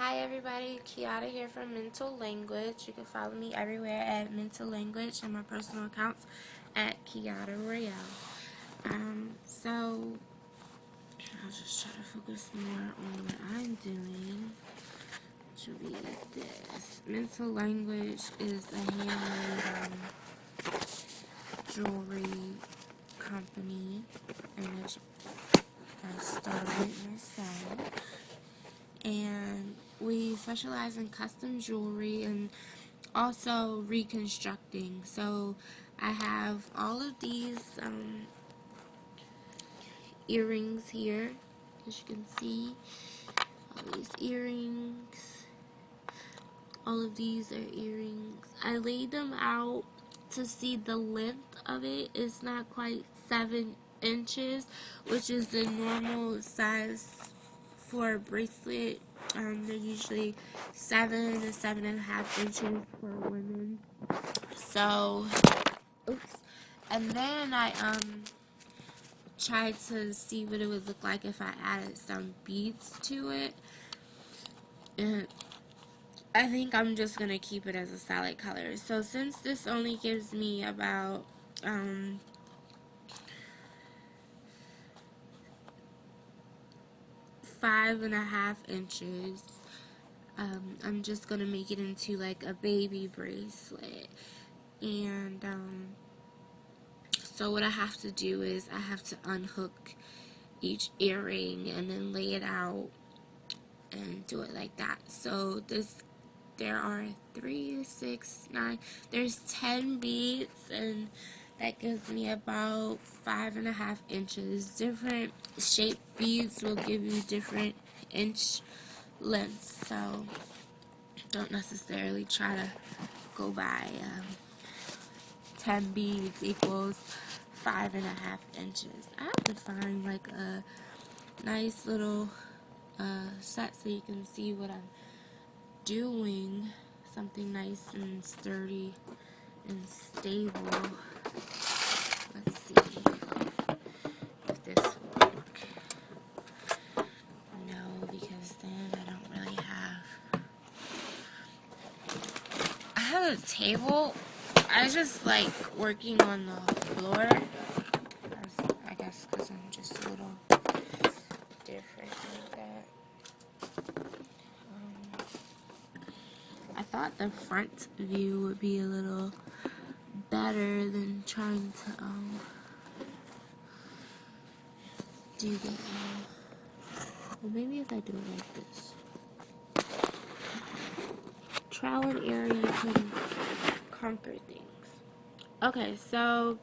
Hi everybody, Kiara here from Mental Language. You can follow me everywhere at Mental Language and my personal accounts at Kiara Royale. So I'll just try to focus more on what I'm doing, which will be this. Mental Language is a handmade jewelry company in which I started myself. And we specialize in custom jewelry and also reconstructing. So I have all of these earrings here, as you can see. All these earrings. All of these are earrings. I laid them out to see the length of it. It's not quite 7 inches, which is the normal size for a bracelet. They're usually 7 to 7.5 inches for women. So, oops. And then I tried to see what it would look like if I added some beads to it. And I think I'm just gonna keep it as a solid color. So since this only gives me about 5.5 inches, I'm just gonna make it into like a baby bracelet. And so what I have to do is I have to unhook each earring and then lay it out and do it like that. So there are 3, 6, 9, there's 10 beads, and that gives me about 5.5 inches. Different shaped beads will give you different inch lengths, so don't necessarily try to go by 10 beads equals 5.5 inches. I have to find like a nice little set so you can see what I'm doing. Something nice and sturdy and stable. Let's see if this will work. No, because then I don't really have. I have a table. I just like working on the floor. I guess because I'm just a little different like that. I thought the front view would be a little better than trying to do the well, maybe if I do it like this. Trial and error, you can conquer things. Okay, so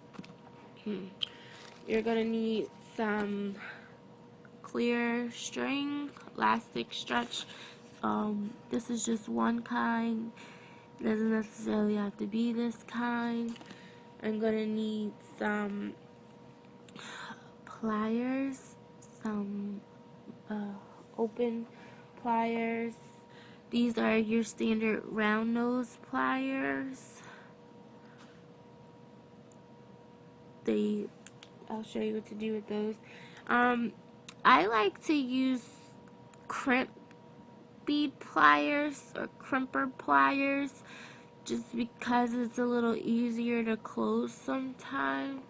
you're gonna need some clear string, elastic stretch. This is just one kind. It doesn't necessarily have to be this kind. I'm gonna need some pliers, some open pliers. These are your standard round nose pliers. I'll show you what to do with those. I like to use crimp bead pliers or crimper pliers just because it's a little easier to close sometimes.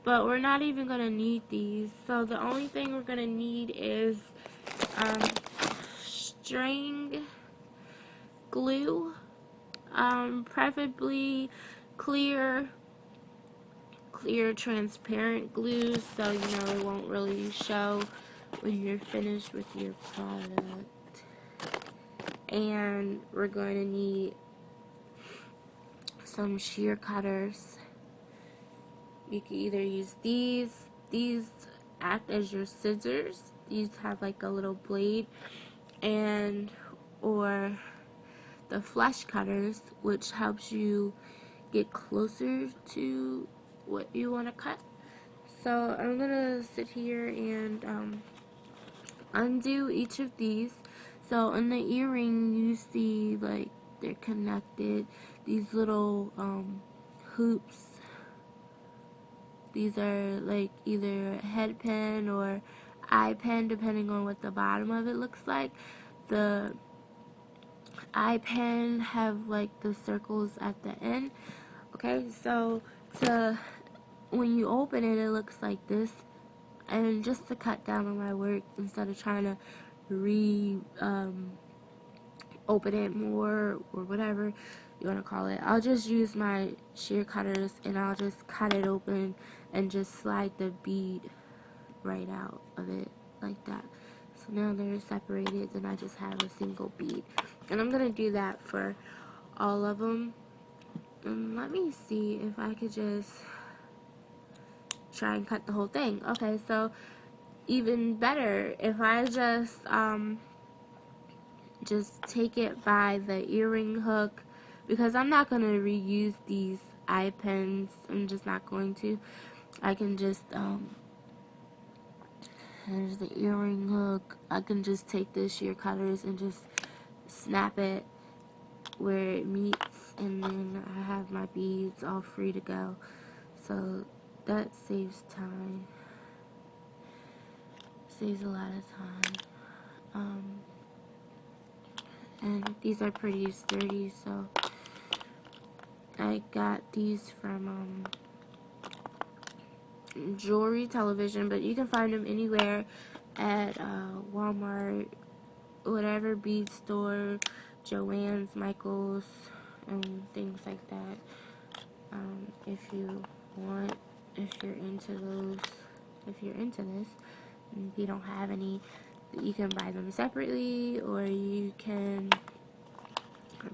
But we're not even going to need these. So the only thing we're going to need is string glue, preferably clear transparent glue, so you know it won't really show when you're finished with your product. And we're going to need some shear cutters. You can either use these act as your scissors. These have like a little blade, and or the flush cutters, which helps you get closer to what you want to cut. So I'm gonna sit here and undo each of these. So in the earring, you see like they're connected. These little hoops. These are like either a head pin or eye pin, depending on what the bottom of it looks like. The eye pen have like the circles at the end. Okay, so to when you open it, it looks like this. And just to cut down on my work, instead of trying to open it more or whatever you want to call it, I'll just use my shear cutters and I'll just cut it open and just slide the bead right out of it like that. So now they're separated, then I just have a single bead. And I'm going to do that for all of them. And let me see if I could just try and cut the whole thing. Okay, so even better if I just take it by the earring hook, because I'm not going to reuse these eye pens. I'm just not going to. I can just there's the earring hook. I can just take the shear cutters and just snap it where it meets, and then I have my beads all free to go. So that saves time. Saves a lot of time. And these are pretty sturdy, so I got these from Jewelry Television, but you can find them anywhere at Walmart, whatever bead store, Joann's, Michael's, and things like that. If you want, if you're into this, and if you don't have any, you can buy them separately, or you can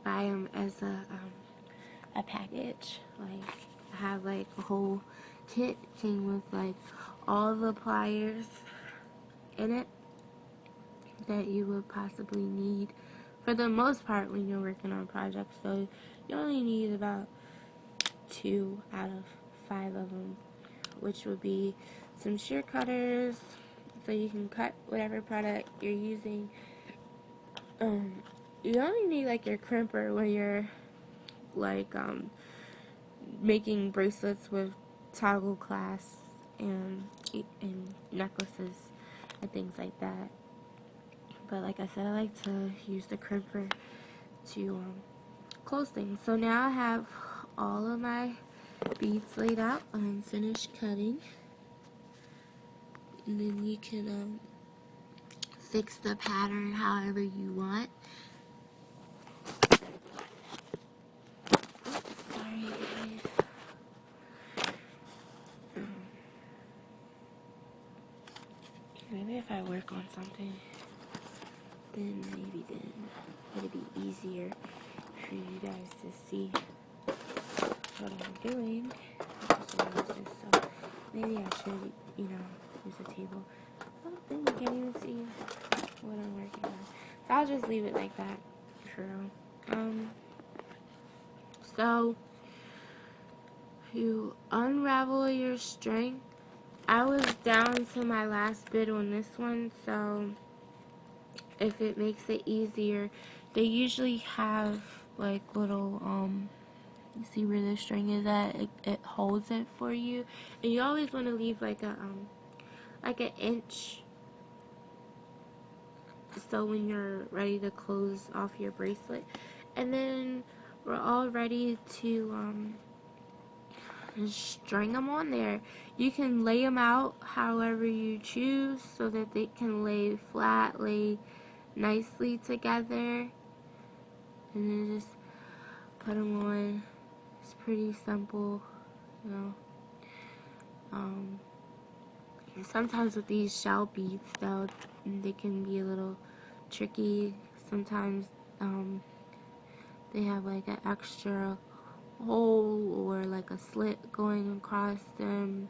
buy them as a package. Like, I have like a whole kit, came with like all the pliers in it that you would possibly need for the most part when you're working on projects. So you only need about 2 out of 5 of them, which would be some shear cutters so you can cut whatever product you're using. You only need like your crimper when you're like making bracelets with toggle clasps and necklaces and things like that. But like I said, I like to use the crimper to close things. So now I have all of my beads laid out. I'm finished cutting, and then you can fix the pattern however you want. Sorry, guys. Maybe if I work on something, then it'll be easier for you guys to see what I'm doing. So maybe I should, use a table. Oh, then you can't even see what I'm working on. So I'll just leave it like that for real. So you unravel your string. I was down to my last bit on this one, so if it makes it easier, they usually have like little you see where the string is at, it holds it for you, and you always want to leave like an inch, so when you're ready to close off your bracelet. And then we're all ready to string them on there. You can lay them out however you choose so that they can lay flat, lay nicely together, and then just put them on. It's pretty simple, you know. Sometimes with these shell beads, though, they can be a little tricky. Sometimes they have like an extra hole or like a slit going across them,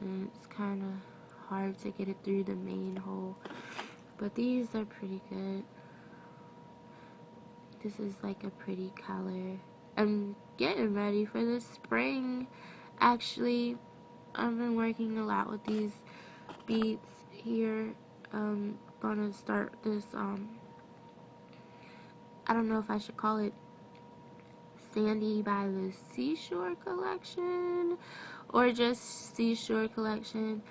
and it's kind of hard to get it through the main hole. But these are pretty good. This is like a pretty color. I'm getting ready for the spring. Actually, I've been working a lot with these beads here. Gonna start this I don't know if I should call it Sandy by the Seashore collection or just Seashore collection.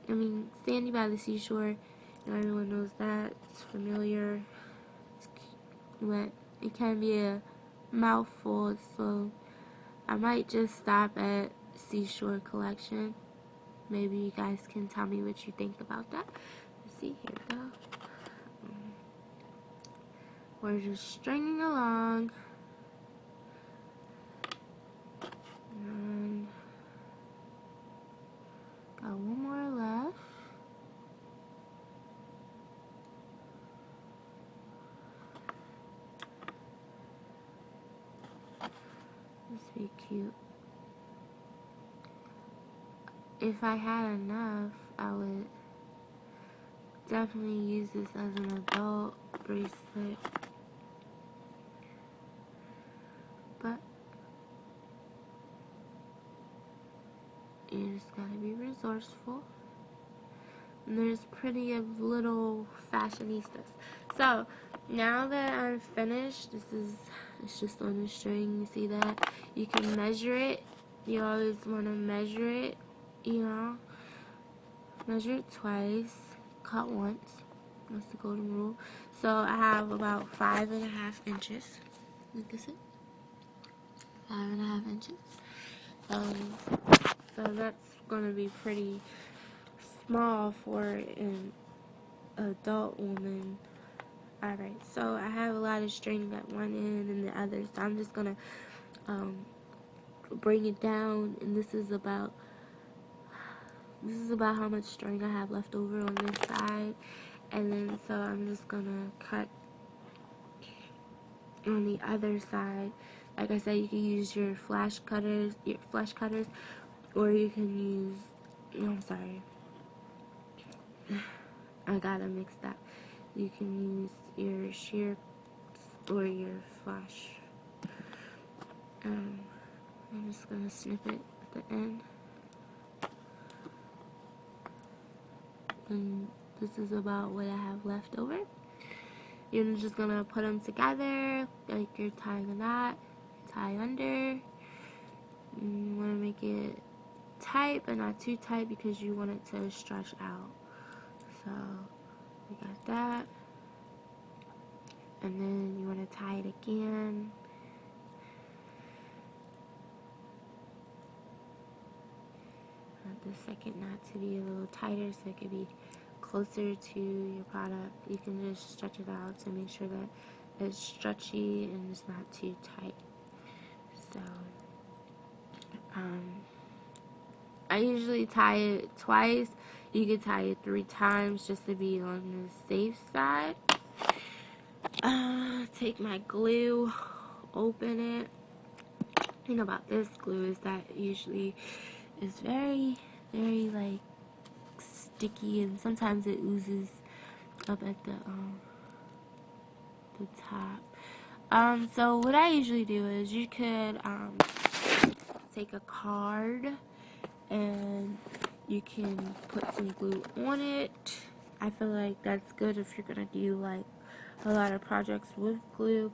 I mean, Sandy by the Seashore, everyone knows that. It's familiar. It's cute, but it can be a mouthful, so I might just stop at Seashore Collection. Maybe you guys can tell me what you think about that. Let's see, here we go. We're just stringing along. And got one more left. This would be cute. If I had enough, I would definitely use this as an adult bracelet. But you just gotta be resourceful. And there's plenty of little fashionistas. So now that I'm finished, it's just on the string. You see that? You can measure it. You always want to measure it, you know. Measure it twice, cut once. That's the golden rule. So I have about 5.5 inches. Like this is 5.5 inches. So that's gonna be pretty small for an adult woman. Alright, so I have a lot of string at one end and the other, so I'm just gonna bring it down, and this is about how much string I have left over on this side. And then so I'm just gonna cut on the other side. Like I said, you can use your flash cutters, or you can use, no, I'm sorry, I gotta mix that. You can use your shear or your flash. I'm just gonna snip it at the end. And this is about what I have left over. You're just gonna put them together like you're tying a knot. Tie under. You wanna make it tight, but not too tight because you want it to stretch out. So we got that. And then you want to tie it again. Want the second knot to be a little tighter so it could be closer to your product. You can just stretch it out to make sure that it's stretchy and it's not too tight. So I usually tie it twice. You can tie it 3 times just to be on the safe side. Take my glue, open it. The thing about this glue is that it usually is very, very like sticky, and sometimes it oozes up at the top. So what I usually do is you could take a card and you can put some glue on it. I feel like that's good if you're gonna do like a lot of projects with glue.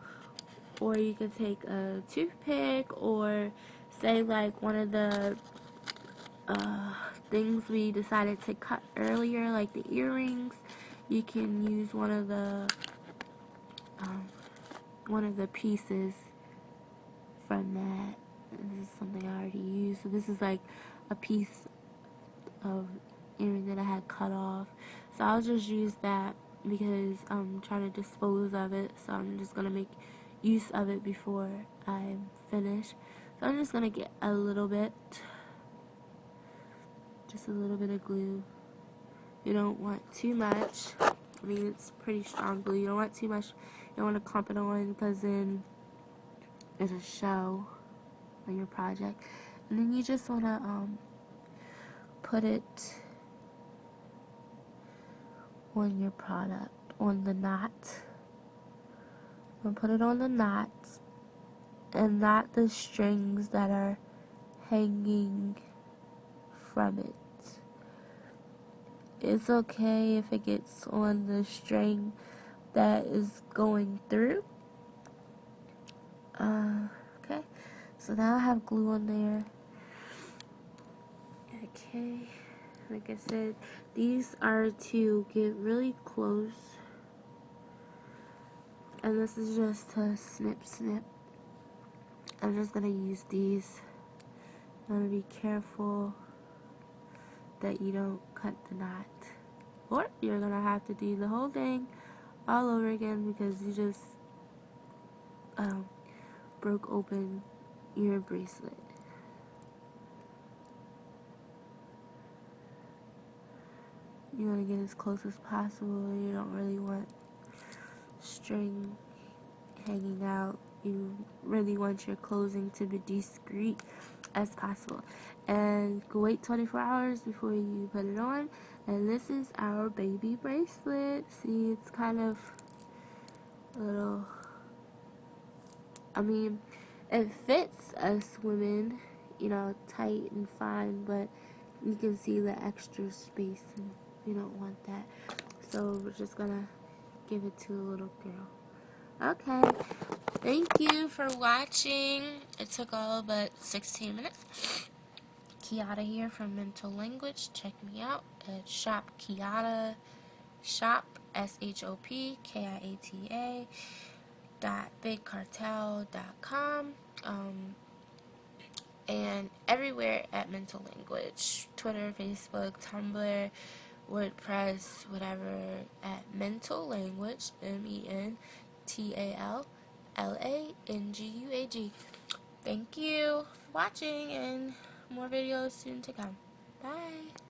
Or you can take a toothpick, or say like one of the things we decided to cut earlier, like the earrings. You can use one of the pieces from that. This is something I already used. So this is like a piece of earring that I had cut off. So I'll just use that because I'm trying to dispose of it. So I'm just gonna make use of it before I finish. So I'm just gonna get a little bit, just a little bit of glue. You don't want too much. I mean, it's pretty strong glue. You don't want too much. You don't want to clump it on because then it'll show on your project. And then you just want to put it on your product, on the knot. And put it on the knot and not the strings that are hanging from it. It's okay if it gets on the string that is going through. Okay, so now I have glue on there. Okay, like I said, these are to get really close And this is just a snip snip. I'm just gonna use these. You wanna be careful that you don't cut the knot, or you're gonna have to do the whole thing all over again because you just broke open your bracelet. You want to get as close as possible. You don't really want string hanging out. You really want your closing to be discreet as possible. And you can wait 24 hours before you put it on. And this is our baby bracelet. See, it's kind of a little, I mean, it fits us women, you know, tight and fine, but you can see the extra space and you don't want that. So we're just gonna give it to a little girl. Okay, thank you for watching. It took all but 16 minutes. Kiata here from Mental Language. Check me out at Shop Kiata, Shop SHOPKIATA .bigcartel.com, and everywhere at Mental Language, Twitter, Facebook, Tumblr, WordPress, whatever, at Mental Language, MENTALLANGUAG. Thank you for watching, and more videos soon to come. Bye.